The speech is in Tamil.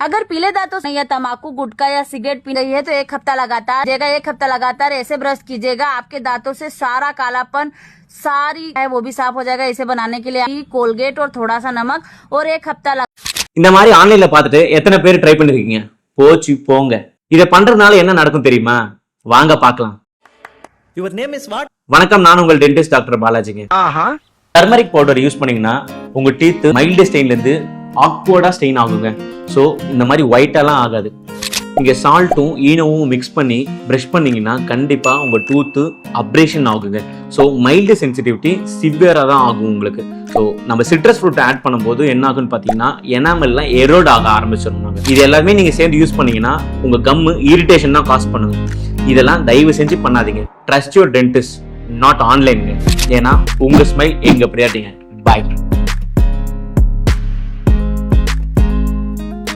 अगर पीले दांतों से या तंबाकू गुटखा या सिगरेट पी रही है तो एक हफ्ता लगातार ऐसे ब्रश कीजिएगा, आपके दांतों से सारा कालापन सारी है वो भी साफ हो जाएगा। इसे बनाने के लिए कोलगेट और थोड़ा सा नमक और एक हफ्ता இந்த மாதிரி ஆன்லைன்ல பார்த்துட்டு எத்தனை பேர் ட்ரை பண்ணிருக்கீங்க? போச்சு போங்க. இத பண்றதுனால என்ன நடக்கும் தெரியுமா? வாங்க பார்க்கலாம். Your name is what? வணக்கம், நான் உங்கள் டென்டிஸ்ட் டாக்டர் பாலாஜிங்க. டர்மரிக் பவுடர் யூஸ் பண்ணீங்கன்னா உங்க டீத் மைல்டு ஸ்டெயின்ல இருந்து ஆக்வர்டா ஸ்டெயின் ஆகுங்க. சோ இந்த மாதிரி ஒயிட்டாலாம் ஆகாது. நீங்க சால்ட்டும் ஈனோவும் மிக்ஸ் பண்ணி பிரஷ் பண்ணீங்கன்னா கண்டிப்பா உங்க டூத் அப்ரேஷன் ஆகுங்க. ஸோ மைல்டு சென்சிட்டிவிட்டி சிவியரா தான் ஆகும் உங்களுக்கு. ஸோ நம்ம சிட்ரஸ் ஃப்ரூட் ஆட் பண்ணும்போது என்ன ஆகுன்னு பார்த்தீங்கன்னா எனாமெல்லாம் எரோட் ஆக ஆரம்பிச்சிடும். இது எல்லாமே நீங்க சேர்ந்து யூஸ் பண்ணீங்கன்னா உங்க கம்மு இரிட்டேஷன் தான் காஸ் பண்ணுங்க. இதெல்லாம் தயவு செஞ்சு பண்ணாதீங்க. ட்ரஸ்ட் யுவர் டென்டிஸ்ட், நாட் ஆன்லைனுங்க. ஏன்னா உங்க ஸ்மைல் எங்க பிரியாட்டிங்க. பாய்.